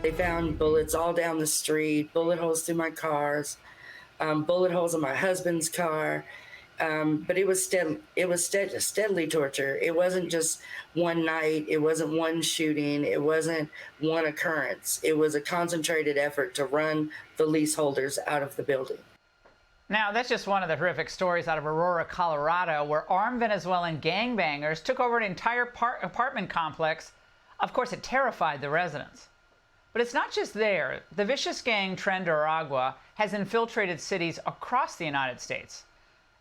They found bullets all down the street, bullet holes through my cars, bullet holes in my husband's car. But it was steadily torture. It wasn't just one night. It wasn't one shooting. It wasn't one occurrence. It was a concentrated effort to run the leaseholders out of the building. Now, that's just one of the horrific stories out of Aurora, Colorado, where armed Venezuelan gangbangers took over an entire apartment complex. Of course, it terrified the residents. But it's not just there. The vicious gang Tren de Aragua has infiltrated cities across the United States.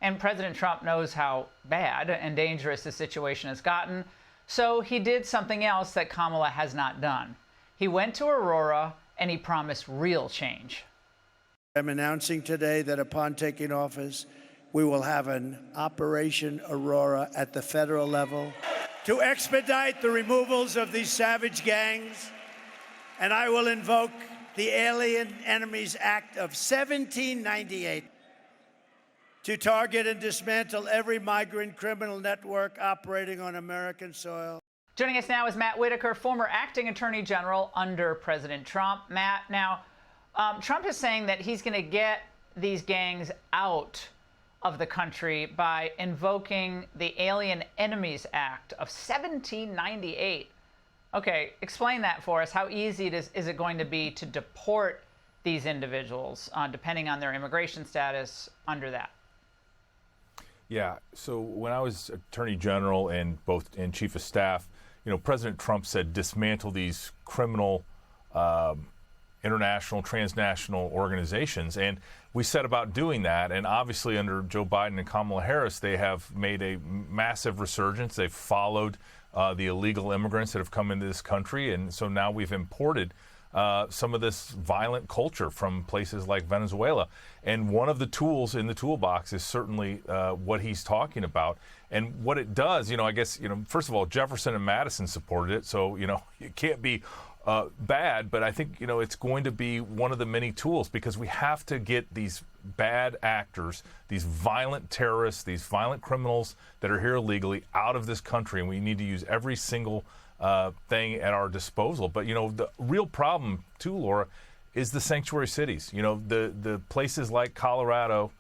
And President Trump knows how bad and dangerous the situation has gotten, so he did something else that Kamala has not done. He went to Aurora and he promised real change. I'm announcing today that upon taking office, we will have an Operation Aurora at the federal level to expedite the removals of these savage gangs, and I will invoke the Alien Enemies Act of 1798 to target and dismantle every migrant criminal network operating on American soil. Joining us now is Matt Whitaker, former acting attorney general under President Trump. Matt, now, Trump is saying that he's going to get these gangs out of the country by invoking the Alien Enemies Act of 1798. Okay, explain that for us. How easy is it going to be to deport these individuals, depending on their immigration status under that? Yeah, so when I was Attorney General and Chief of Staff, President Trump said dismantle these criminal international, transnational organizations. And we set about doing that. And obviously under Joe Biden and Kamala Harris, they have made a massive resurgence. They've followed the illegal immigrants that have come into this country. And so now we've imported some of this violent culture from places like Venezuela. And one of the tools in the toolbox is certainly what he's talking about. And what it does, I guess, first of all, Jefferson and Madison supported it. So, it can't be bad, but I think, it's going to be one of the many tools, because we have to get these bad actors, these violent terrorists, these violent criminals that are here illegally out of this country. And we need to use every single thing at our disposal. But, the real problem, too, Laura, is the sanctuary cities. The places like Colorado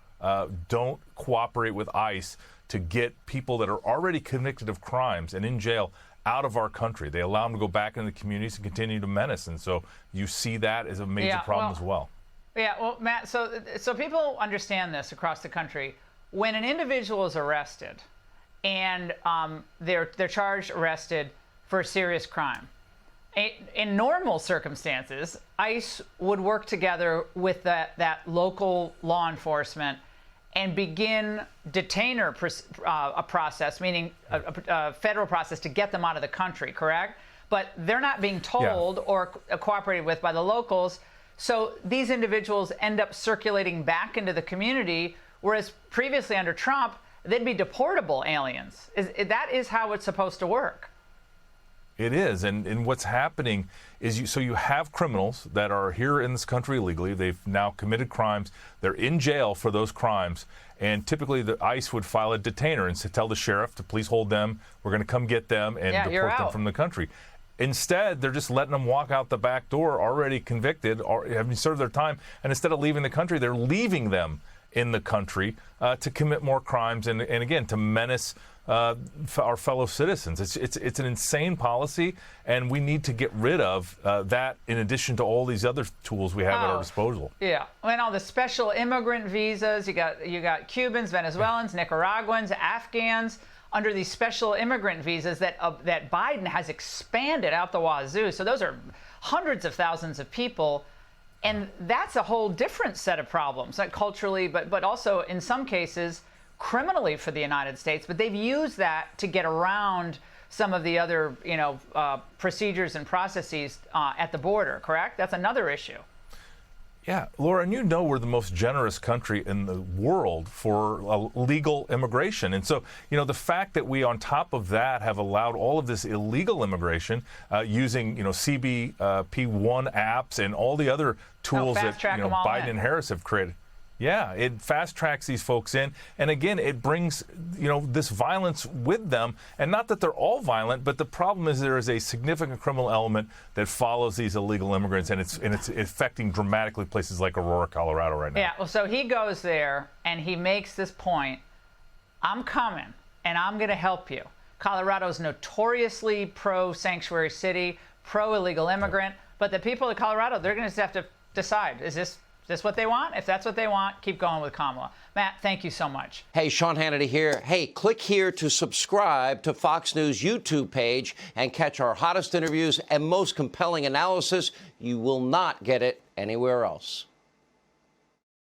don't cooperate with ICE to get people that are already convicted of crimes and in jail out of our country. They allow them to go back into the communities and continue to menace. And so you see that as a major problem as well. Yeah, well, Matt, so people understand this across the country. When an individual is arrested and they're charged, arrested for a serious crime, in normal circumstances, ICE would work together with that local law enforcement and begin detainer a process, meaning a federal process to get them out of the country, correct? But they're not being told or cooperated with by the locals. So these individuals end up circulating back into the community, whereas previously under Trump, they'd be deportable aliens. That is how it's supposed to work. It is, and what's happening is you have criminals that are here in this country illegally. They've now committed crimes. They're in jail for those crimes, and typically the ICE would file a detainer and tell the sheriff to please hold them. We're going to come get them and deport them from the country. Instead, they're just letting them walk out the back door, already convicted, or having served their time, and instead of leaving the country, they're leaving them in the country to commit more crimes and again to menace our fellow citizens. It's an insane policy, and we need to get rid of that in addition to all these other tools we have at our disposal. Yeah, and all the special immigrant visas. You got Cubans, Venezuelans, Nicaraguans, Afghans under these special immigrant visas that Biden has expanded out the wazoo. So those are hundreds of thousands of people. And that's a whole different set of problems, not culturally, but also in some cases criminally for the United States. But they've used that to get around some of the other, procedures and processes at the border, correct? That's another issue. Yeah, Laura, and we're the most generous country in the world for legal immigration. And so, the fact that we, on top of that, have allowed all of this illegal immigration using, CBP1 apps and all the other tools that Biden and Harris have created. Yeah, it fast tracks these folks in. And again, it brings, this violence with them. And not that they're all violent, but the problem is there is a significant criminal element that follows these illegal immigrants, and it's affecting dramatically places like Aurora, Colorado right now. Yeah, well, so he goes there and he makes this point: I'm coming and I'm going to help you. Colorado's notoriously pro-sanctuary city, pro-illegal immigrant, but the people of Colorado, they're going to have to decide, is this what they want? If that's what they want, keep going with Kamala. Matt, thank you so much. Hey, Sean Hannity here. Hey, click here to subscribe to Fox News YouTube page and catch our hottest interviews and most compelling analysis. You will not get it anywhere else.